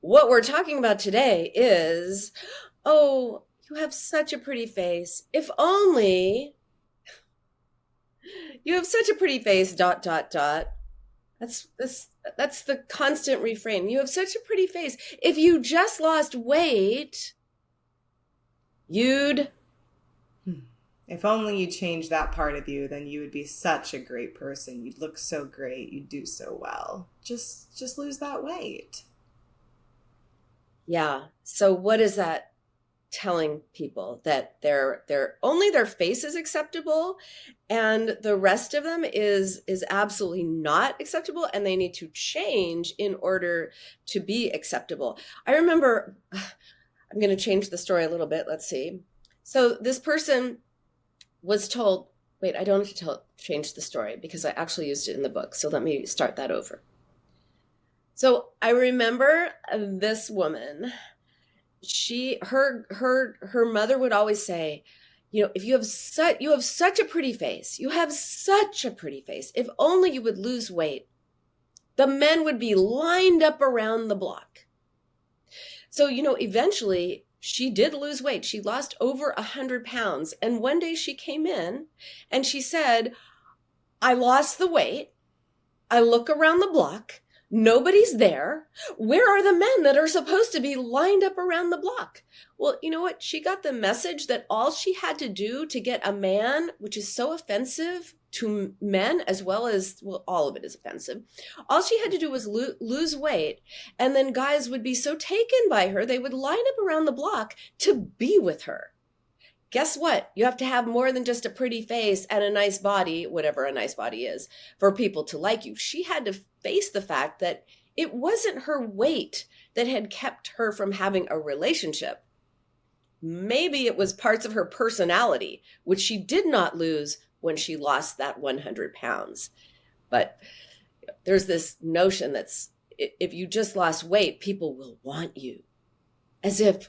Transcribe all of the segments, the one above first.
what we're talking about today is, oh, you have such a pretty face. If only you have such a pretty face, dot, dot, dot. That's this that's the constant refrain. You have such a pretty face. If you just lost weight, you'd Hmm. If only you changed that part of you, then you would be such a great person. You'd look so great. You'd do so well. Just lose that weight. yeah. So what is that telling people that their only their face is acceptable and the rest of them is absolutely not acceptable and they need to change in order to be acceptable. I remember I'm going to change the story a little bit. Let's see. So this person was told, wait, I don't have to change the story because I actually used it in the book. So let me start that over. So I remember this woman, her mother would always say, if you have such a pretty face, you have such a pretty face. If only you would lose weight, the men would be lined up around the block. So, eventually she did lose weight. She lost over 100 pounds. And one day she came in and she said, I lost the weight. I look around the block. Nobody's there. Where are the men that are supposed to be lined up around the block? Well, you know what? She got the message that all she had to do to get a man, which is so offensive to men as well as, well, all of it is offensive. All she had to do was lose weight. And then guys would be so taken by her, they would line up around the block to be with her. Guess what? You have to have more than just a pretty face and a nice body, whatever a nice body is, for people to like you. She had to face the fact that it wasn't her weight that had kept her from having a relationship. Maybe it was parts of her personality, which she did not lose when she lost that 100 pounds. But there's this notion that's if you just lost weight, people will want you, as if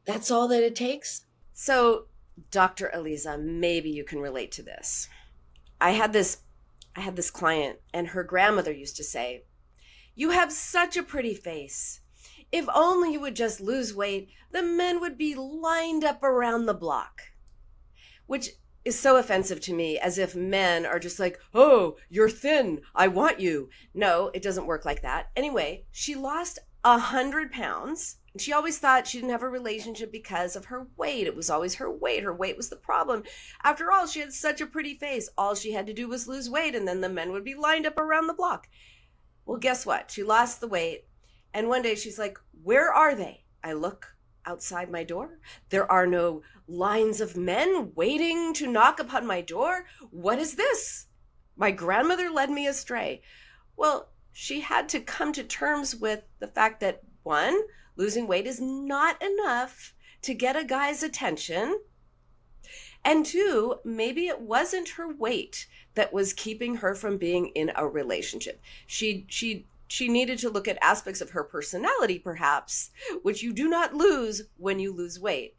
that's all that it takes. So, Dr. Alisa, maybe you can relate to this. I had this client and her grandmother used to say, "You have such a pretty face. If only you would just lose weight, the men would be lined up around the block." Which is so offensive to me, as if men are just like, "Oh, you're thin. I want you." No, it doesn't work like that. Anyway, she lost 100 pounds. And she always thought she didn't have a relationship because of her weight. It was always her weight. Her weight was the problem. After all, she had such a pretty face. All she had to do was lose weight, and then the men would be lined up around the block. Well, guess what? She lost the weight. And one day she's like, "Where are they?" I look outside my door. There are no lines of men waiting to knock upon my door. What is this? My grandmother led me astray. Well, she had to come to terms with the fact that, one, losing weight is not enough to get a guy's attention. And two, maybe it wasn't her weight that was keeping her from being in a relationship. She needed to look at aspects of her personality, perhaps, which you do not lose when you lose weight.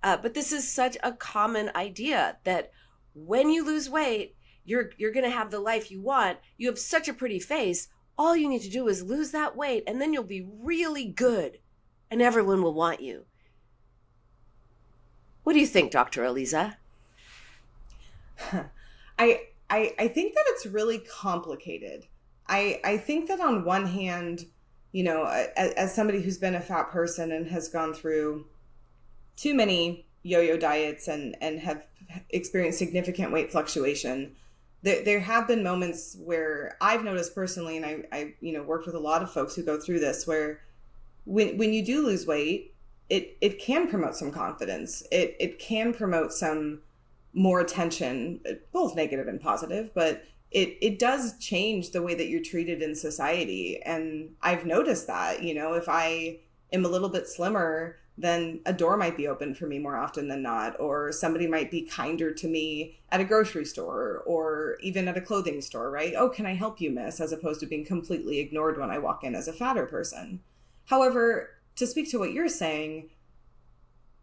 But this is such a common idea that when you lose weight, you're going to have the life you want. You have such a pretty face. All you need to do is lose that weight, and then you'll be really good, and everyone will want you. What do you think, Dr. Alisa? I think that it's really complicated. I think that on one hand, as somebody who's been a fat person and has gone through too many yo-yo diets and have experienced significant weight fluctuation, there have been moments where I've noticed personally, and I worked with a lot of folks who go through this, where when you do lose weight, it can promote some confidence. It can promote some more attention, both negative and positive, but it does change the way that you're treated in society. And I've noticed that, if I am a little bit slimmer, then a door might be open for me more often than not, or somebody might be kinder to me at a grocery store or even at a clothing store, right? "Oh, can I help you, miss?" As opposed to being completely ignored when I walk in as a fatter person. However, to speak to what you're saying,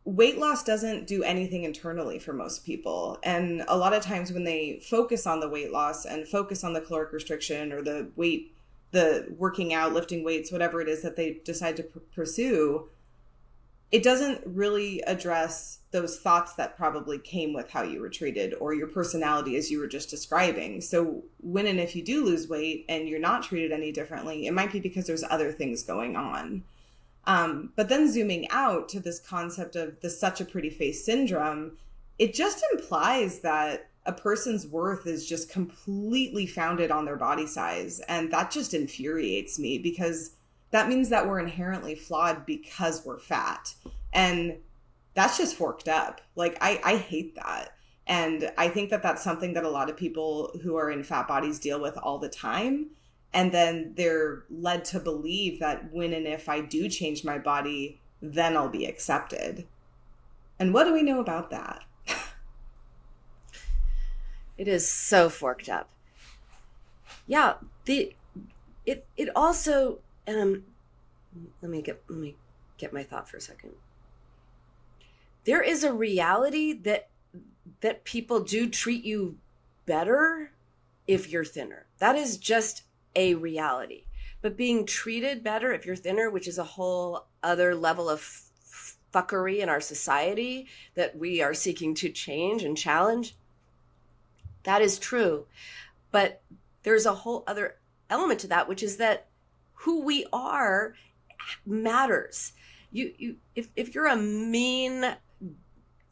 weight loss doesn't do anything internally for most people. And a lot of times when they focus on the weight loss and focus on the caloric restriction or the weight the working out, lifting weights, whatever it is that they decide to pursue, it doesn't really address those thoughts that probably came with how you were treated or your personality as you were just describing. So when and if you do lose weight and you're not treated any differently, it might be because there's other things going on. But then zooming out to this concept of the such a pretty face syndrome, it just implies that a person's worth is just completely founded on their body size. And that just infuriates me, because that means that we're inherently flawed because we're fat. And that's just forked up. Like, I hate that. And I think that that's something that a lot of people who are in fat bodies deal with all the time. And then they're led to believe that when and if I do change my body, then I'll be accepted. And what do we know about that? It is so forked up. Yeah, it also let me get my thought for a second. There is a reality that people do treat you better if you're thinner. That is just a reality. But being treated better if you're thinner, which is a whole other level of fuckery in our society that we are seeking to change and challenge, that is true. But there's a whole other element to that, which is that who we are matters. If you're a mean,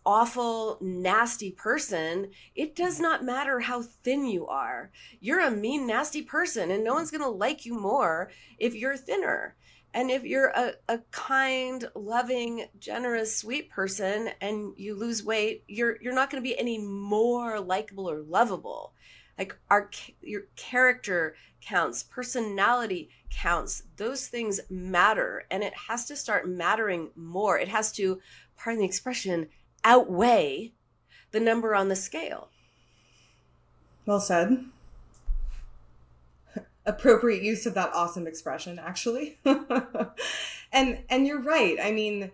awful, nasty person, it does not matter how thin you are. You're a mean, nasty person, and no one's going to like you more if you're thinner. And if you're a kind, loving, generous, sweet person and you lose weight, you're not going to be any more likable or lovable. Like your character counts, personality counts. Those things matter, and it has to start mattering more. It has to, pardon the expression, outweigh the number on the scale. Well said. Appropriate use of that awesome expression, actually. and you're right. I mean,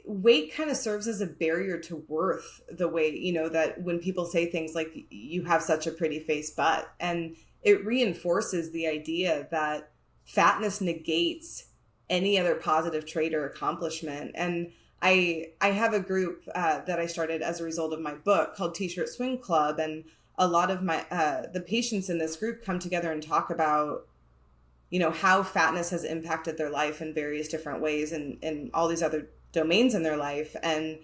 weight kind of serves as a barrier to worth, the way, that when people say things like, you have such a pretty face, but, and it reinforces the idea that fatness negates any other positive trait or accomplishment. And I have a group that I started as a result of my book called T-Shirt Swing Club, and a lot of my the patients in this group come together and talk about, how fatness has impacted their life in various different ways and all these other domains in their life. And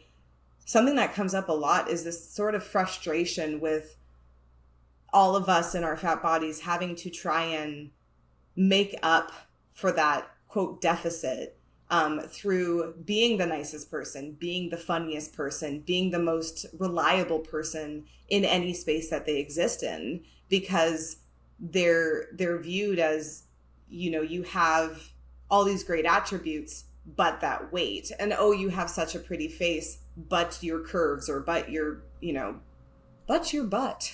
something that comes up a lot is this sort of frustration with all of us in our fat bodies having to try and make up for that, quote, deficit through being the nicest person, being the funniest person, being the most reliable person in any space that they exist in, because they're viewed as, you have all these great attributes, but that weight, and you have such a pretty face, but your curves, or but your butt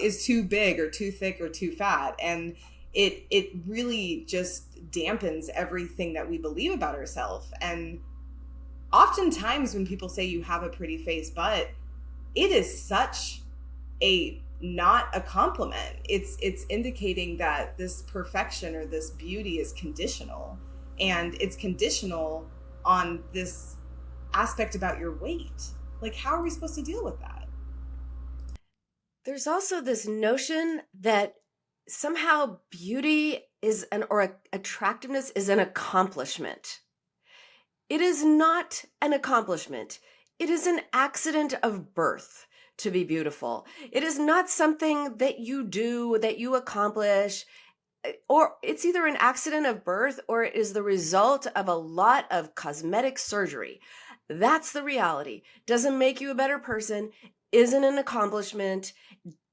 is too big or too thick or too fat. And it really just dampens everything that we believe about ourselves. And oftentimes when people say you have a pretty face, but it is such a not a compliment. It's indicating that this perfection or this beauty is conditional, and it's conditional on this aspect about your weight. Like, how are we supposed to deal with that? There's also this notion that somehow beauty is or attractiveness is an accomplishment. It is not an accomplishment. It is an accident of birth to be beautiful. It is not something that you do, that you accomplish, or it's either an accident of birth or it is the result of a lot of cosmetic surgery. That's the reality. Doesn't make you a better person, isn't an accomplishment,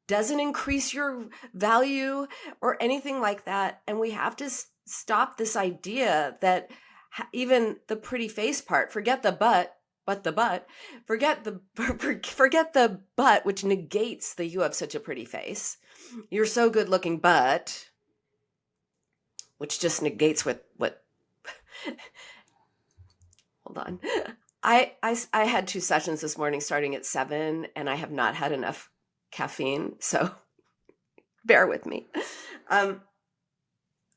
doesn't increase your value or anything like that. And we have to stop this idea that even the pretty face part, forget the butt, but the butt, forget the butt, which negates the you have such a pretty face. You're so good looking, but, which just negates what hold on. I had 2 sessions this morning starting at 7, and I have not had enough caffeine, so bear with me.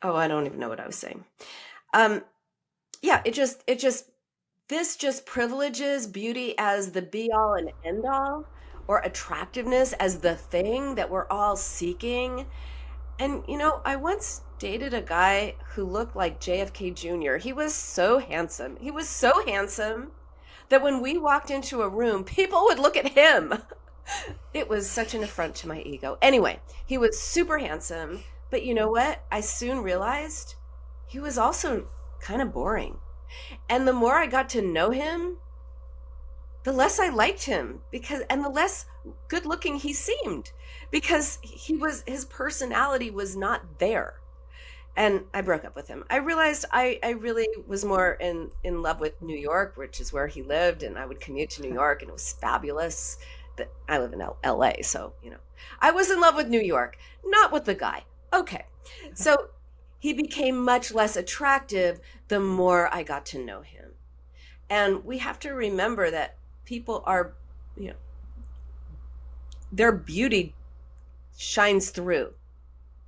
Oh, I don't even know what I was saying. Um, yeah, this just privileges beauty as the be all and end all, or attractiveness as the thing that we're all seeking. And I once dated a guy who looked like JFK Jr. He was so handsome. He was so handsome that when we walked into a room, people would look at him. It was such an affront to my ego. Anyway, he was super handsome, but you know what? I soon realized he was also kind of boring. And the more I got to know him, the less I liked him, and the less good looking he seemed, because his personality was not there. And I broke up with him. I realized I really was more in love with New York, which is where he lived, and I would commute to New York, and it was fabulous. That I live in LA, so I was in love with New York, not with the guy. Okay, so he became much less attractive the more I got to know him. And we have to remember that people are, their beauty shines through,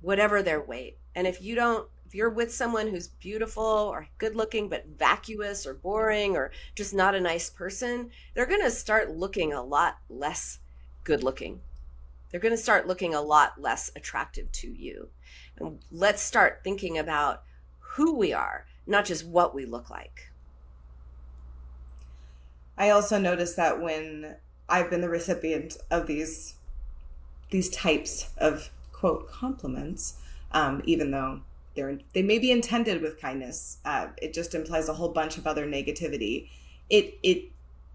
whatever their weight. And if you're with someone who's beautiful or good looking, but vacuous or boring or just not a nice person, they're going to start looking a lot less good looking. They're going to start looking a lot less attractive to you. And let's start thinking about who we are, not just what we look like. I also noticed that when I've been the recipient of these types of quote compliments, even though they may be intended with kindness, it just implies a whole bunch of other negativity. It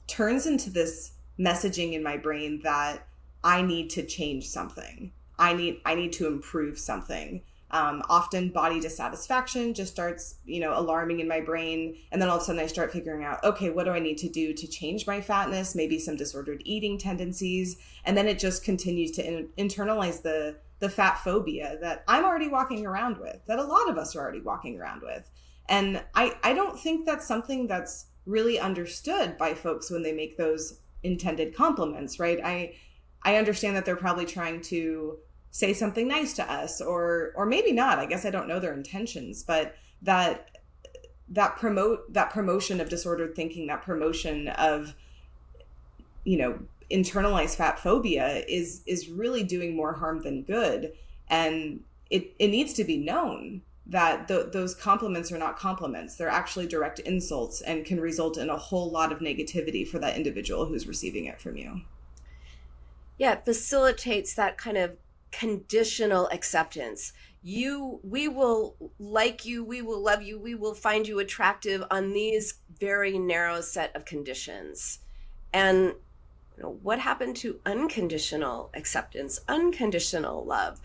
turns into this messaging in my brain that I need to change something. I need to improve something. Often body dissatisfaction just starts, alarming in my brain. And then all of a sudden I start figuring out, okay, what do I need to do to change my fatness? Maybe some disordered eating tendencies. And then it just continues to internalize the fat phobia that I'm already walking around with, that a lot of us are already walking around with. And I don't think that's something that's really understood by folks when they make those intended compliments, right? I understand that they're probably trying to say something nice to us, or maybe not. I guess I don't know their intentions, but that promotion of disordered thinking, that promotion of internalized fat phobia is really doing more harm than good. And it needs to be known that those compliments are not compliments. They're actually direct insults and can result in a whole lot of negativity for that individual who's receiving it from you. Yeah, it facilitates that kind of conditional acceptance. We will like you, we will love you, we will find you attractive on these very narrow set of conditions. And what happened to unconditional acceptance, unconditional love?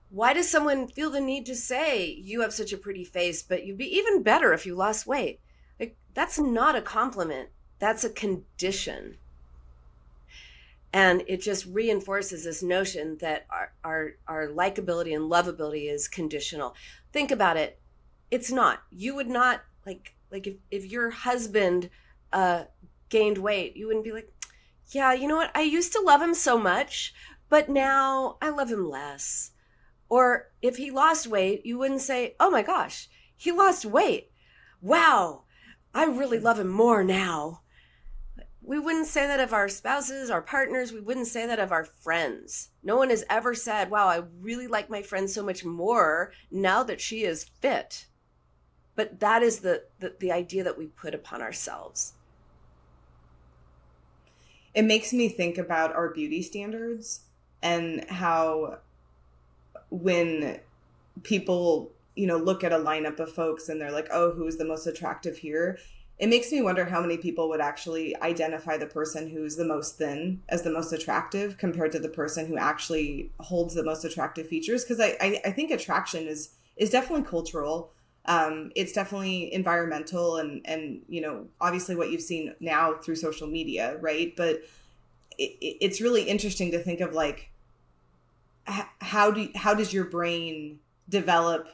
Why does someone feel the need to say, you have such a pretty face, but you'd be even better if you lost weight? Like, that's not a compliment. That's a condition. And it just reinforces this notion that our likability and lovability is conditional. Think about it. It's not. You would not, like if your husband gained weight, you wouldn't be like, yeah, you know what? I used to love him so much, but now I love him less. Or if he lost weight, you wouldn't say, oh my gosh, he lost weight. Wow, I really love him more now. We wouldn't say that of our spouses, our partners. We wouldn't say that of our friends. No one has ever said, wow, I really like my friend so much more now that she is fit. But that is the idea that we put upon ourselves. It makes me think about our beauty standards and how when people, look at a lineup of folks and they're like, oh, who's the most attractive here? It makes me wonder how many people would actually identify the person who's the most thin as the most attractive compared to the person who actually holds the most attractive features. Because I think attraction is definitely cultural. It's definitely environmental and obviously what you've seen now through social media, right? But it's really interesting to think of like, how does your brain develop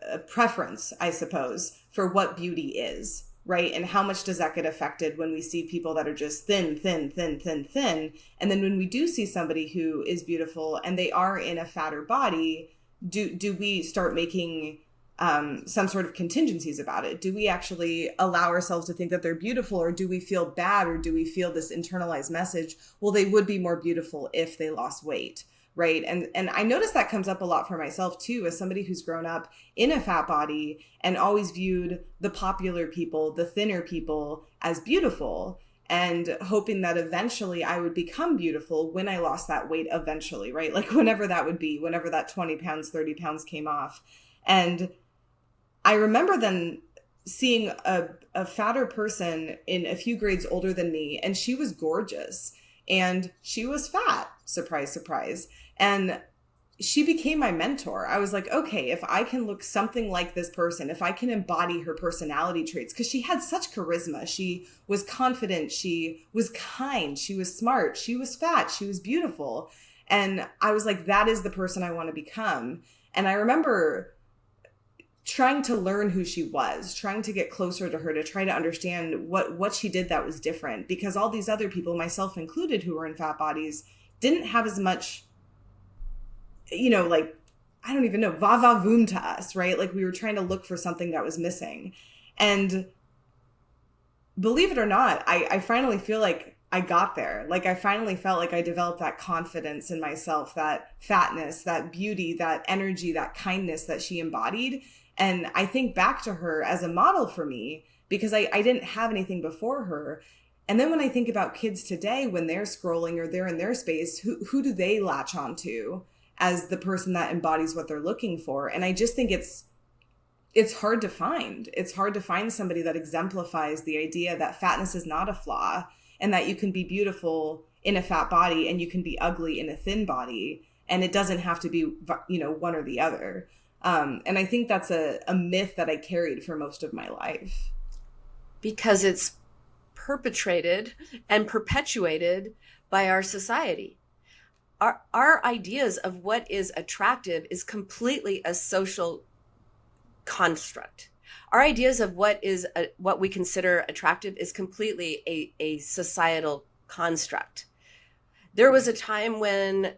a preference, I suppose, for what beauty is? Right. And how much does that get affected when we see people that are just thin, thin, thin, thin, thin? And then when we do see somebody who is beautiful and they are in a fatter body, do we start making some sort of contingencies about it? Do we actually allow ourselves to think that they're beautiful, or do we feel bad, or do we feel this internalized message, well, they would be more beautiful if they lost weight, right? And I notice that comes up a lot for myself too, as somebody who's grown up in a fat body and always viewed the popular people, the thinner people, as beautiful, and hoping that eventually I would become beautiful when I lost that weight eventually, right? Like whenever that would be, whenever that 20 pounds, 30 pounds came off. And I remember then seeing a fatter person in a few grades older than me, and she was gorgeous and she was fat. Surprise, surprise. And she became my mentor. I was like, okay, if I can look something like this person, if I can embody her personality traits, because she had such charisma. She was confident. She was kind. She was smart. She was fat. She was beautiful. And I was like, that is the person I want to become. And I remember trying to learn who she was, trying to get closer to her, to try to understand what she did that was different, because all these other people, myself included, who were in fat bodies, didn't have as much, like, I don't even know, va-va-voom to us, right? Like we were trying to look for something that was missing. And believe it or not, I finally feel like I got there. Like I finally felt like I developed that confidence in myself, that fatness, that beauty, that energy, that kindness that she embodied. And I think back to her as a model for me, because I didn't have anything before her. And then when I think about kids today, when they're scrolling or they're in their space, who do they latch onto as the person that embodies what they're looking for? And I just think it's hard to find. It's hard to find somebody that exemplifies the idea that fatness is not a flaw, and that you can be beautiful in a fat body and you can be ugly in a thin body. And it doesn't have to be, one or the other. And I think that's a myth that I carried for most of my life. Because it's perpetrated and perpetuated by our society. Our ideas of what is attractive is completely a social construct. Our ideas of what we consider attractive is completely a societal construct. There was a time when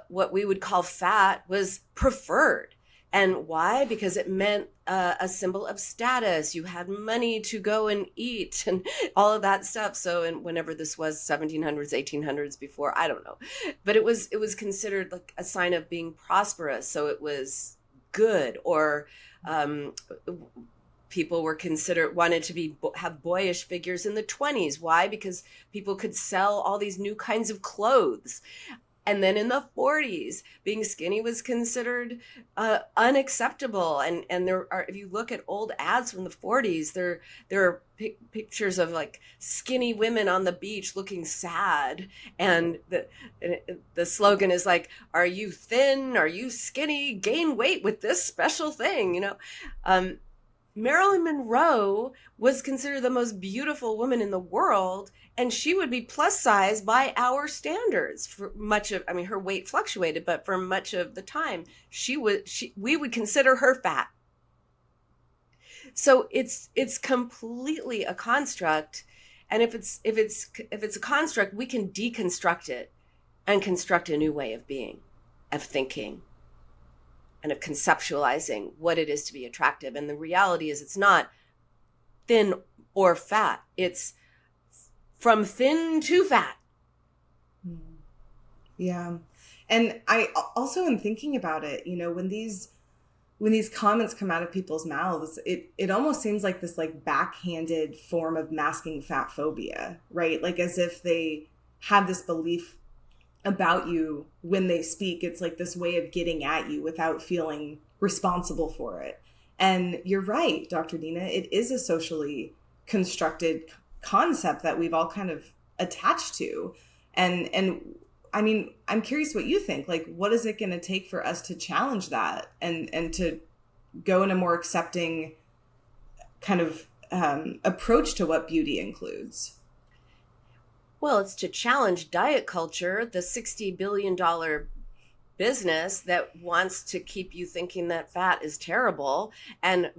what we would call fat was preferred. And why? Because it meant a symbol of status. You had money to go and eat and all of that stuff. So, and whenever this was, 1700s, 1800s, before, I don't know. But it was considered like a sign of being prosperous. So it was good, or people were wanted to have boyish figures in the 20s. Why? Because people could sell all these new kinds of clothes. And then in the 40s, being skinny was considered unacceptable. And there are, if you look at old ads from the 40s, there are pictures of like skinny women on the beach looking sad. And the slogan is like, are you thin? Are you skinny? Gain weight with this special thing, Marilyn Monroe was considered the most beautiful woman in the world, and she would be plus size by our standards for much of, her weight fluctuated, but for much of the time, we would consider her fat. So it's completely a construct. And if it's a construct, we can deconstruct it and construct a new way of being, of thinking, and of conceptualizing what it is to be attractive. And the reality is it's not thin or fat. It's from thin to fat. Yeah. And I also am thinking about it, when these comments come out of people's mouths, it almost seems like this like backhanded form of masking fat phobia, right? Like as if they have this belief about you when they speak. It's like this way of getting at you without feeling responsible for it. And you're right, Dr. Dina, it is a socially constructed concept that we've all kind of attached to. And I'm curious what you think. Like, what is it going to take for us to challenge that and to go in a more accepting kind of approach to what beauty includes? Well, it's to challenge diet culture, the $60 billion business that wants to keep you thinking that fat is terrible, and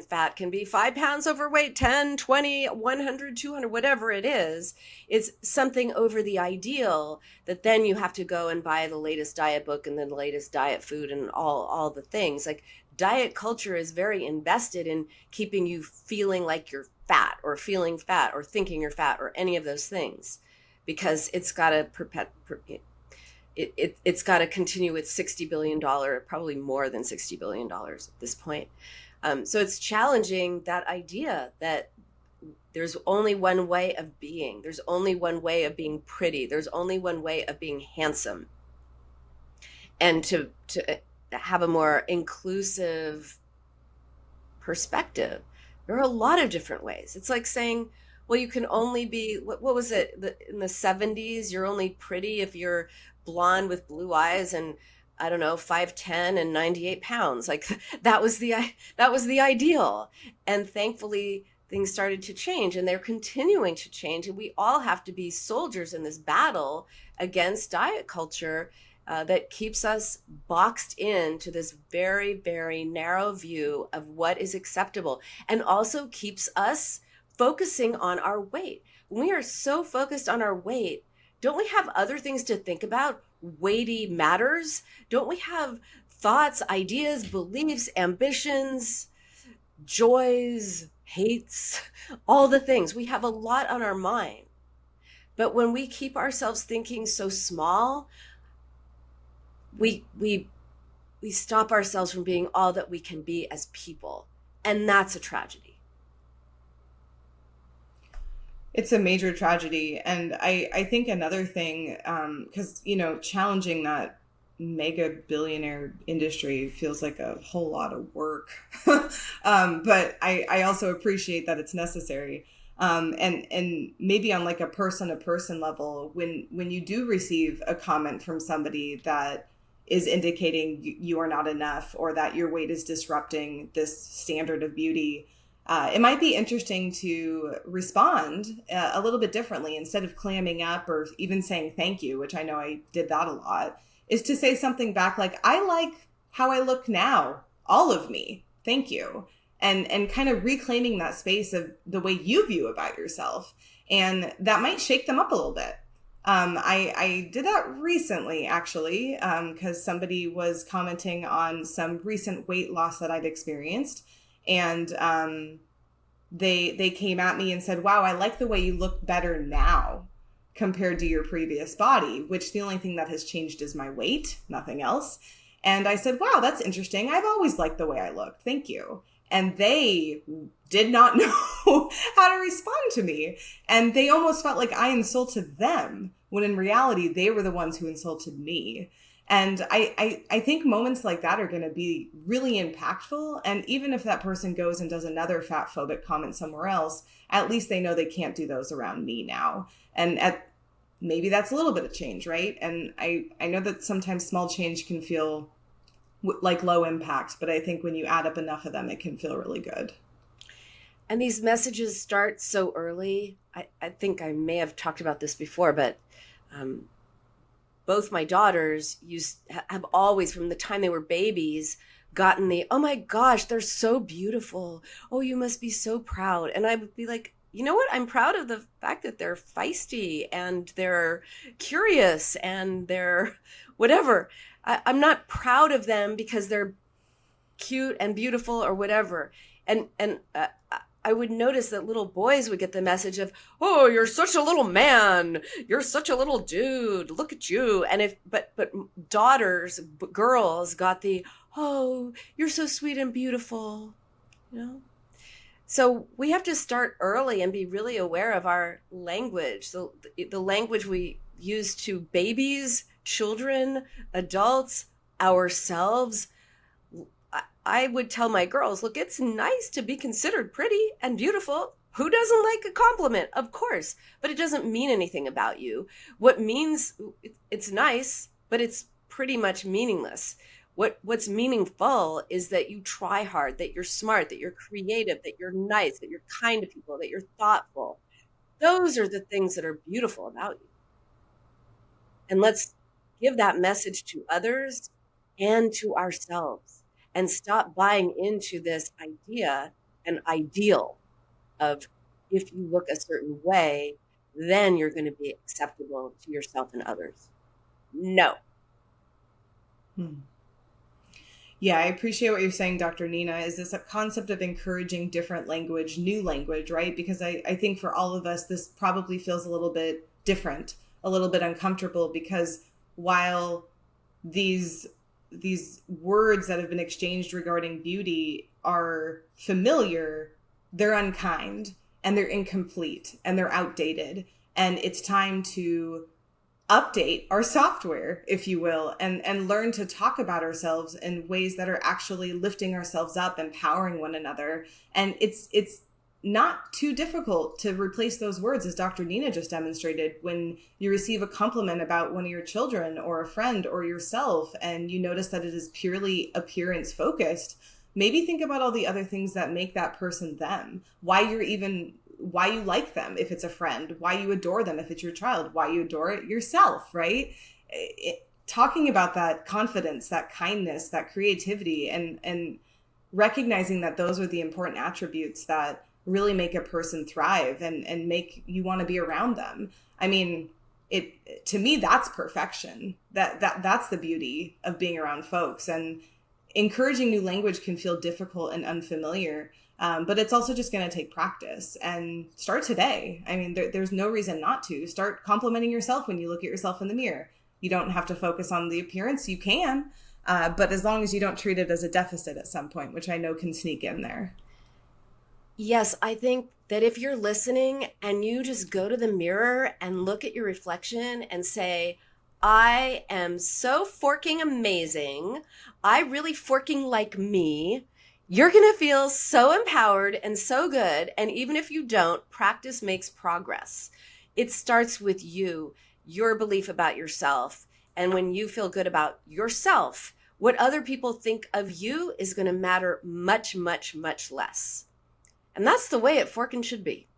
fat can be 5 pounds overweight, 10, 20, 100, 200, whatever it is. It's something over the ideal that then you have to go and buy the latest diet book and then the latest diet food and all the things. Like, diet culture is very invested in keeping you feeling like you're fat or feeling fat or thinking you're fat or any of those things, because it's got to it's got to continue with $60 billion, probably more than $60 billion at this point. So it's challenging that idea that there's only one way of being. There's only one way of being pretty. There's only one way of being handsome. And to have a more inclusive perspective, there are a lot of different ways. It's like saying, well, you can only be, what was it, in the 70s, you're only pretty if you're blonde with blue eyes and, I don't know, 5'10" and 98 pounds. Like, that was the ideal. And thankfully things started to change, and they're continuing to change, and we all have to be soldiers in this battle against diet culture, that keeps us boxed into this very, very narrow view of what is acceptable, and also keeps us focusing on our weight. When we are so focused on our weight, don't we have other things to think about? Weighty matters? Don't we have thoughts, ideas, beliefs, ambitions, joys, hates, all the things? We have a lot on our mind. But when we keep ourselves thinking so small, we stop ourselves from being all that we can be as people, and that's a tragedy. It's a major tragedy. And I think another thing, because, challenging that mega billionaire industry feels like a whole lot of work. But I also appreciate that it's necessary. And maybe on like a person to person level, when you do receive a comment from somebody that is indicating you are not enough, or that your weight is disrupting this standard of beauty, it might be interesting to respond a little bit differently. Instead of clamming up or even saying thank you, which I know I did that a lot, is to say something back like, I like how I look now, all of me, thank you. And kind of reclaiming that space of the way you view about yourself. And that might shake them up a little bit. I did that recently, actually, because somebody was commenting on some recent weight loss that I'd experienced. And they came at me and said, wow, I like the way you look better now compared to your previous body, which the only thing that has changed is my weight, nothing else. And I said, wow, that's interesting. I've always liked the way I look. Thank you. And they did not know how to respond to me. And they almost felt like I insulted them, when in reality, they were the ones who insulted me. And I think moments like that are going to be really impactful. And even if that person goes and does another fat phobic comment somewhere else, at least they know they can't do those around me now. And maybe that's a little bit of change, right? And I know that sometimes small change can feel like low impact, but I think when you add up enough of them, it can feel really good. And these messages start so early. I think I may have talked about this before, but both my daughters have always, from the time they were babies, gotten the, oh my gosh, they're so beautiful. Oh, you must be so proud. And I would be like, you know what? I'm proud of the fact that they're feisty and they're curious and they're whatever. I'm not proud of them because they're cute and beautiful or whatever. And I would notice that little boys would get the message of, oh, you're such a little man, you're such a little dude, look at you. And but daughters, girls got the, oh, you're so sweet and beautiful, you know. So we have to start early and be really aware of our language, the language we use to babies, children, adults, ourselves. I would tell my girls, look, it's nice to be considered pretty and beautiful. Who doesn't like a compliment? Of course, but it doesn't mean anything about you. What means, it's nice, but it's pretty much meaningless. What's meaningful is that you try hard, that you're smart, that you're creative, that you're nice, that you're kind to people, that you're thoughtful. Those are the things that are beautiful about you. And let's give that message to others and to ourselves, and stop buying into this idea and ideal of if you look a certain way, then you're going to be acceptable to yourself and others. No. Hmm. Yeah, I appreciate what you're saying, Dr. Nina. Is this a concept of encouraging different language, new language, right? Because I think for all of us, this probably feels a little bit different, a little bit uncomfortable, because while these words that have been exchanged regarding beauty are familiar, they're unkind and they're incomplete and they're outdated. And it's time to update our software, if you will, and learn to talk about ourselves in ways that are actually lifting ourselves up, empowering one another. And it's not too difficult to replace those words, as Dr. Nina just demonstrated. When you receive a compliment about one of your children or a friend or yourself, and you notice that it is purely appearance focused, maybe think about all the other things that make that person them, why you like them if it's a friend, why you adore them if it's your child, why you adore it yourself, right? Talking about that confidence, that kindness, that creativity, and recognizing that those are the important attributes that really make a person thrive and make you want to be around them. I mean, it, to me, that's perfection. That's the beauty of being around folks. And encouraging new language can feel difficult and unfamiliar. But it's also just going to take practice, and start today. I mean, there's no reason not to. Start complimenting yourself when you look at yourself in the mirror. You don't have to focus on the appearance. You can, but as long as you don't treat it as a deficit at some point, which I know can sneak in there. Yes, I think that if you're listening and you just go to the mirror and look at your reflection and say, I am so forking amazing, I really forking like me, you're going to feel so empowered and so good. And even if you don't, practice makes progress. It starts with you, your belief about yourself. And when you feel good about yourself, what other people think of you is going to matter much, much, much less. And that's the way it forking should be.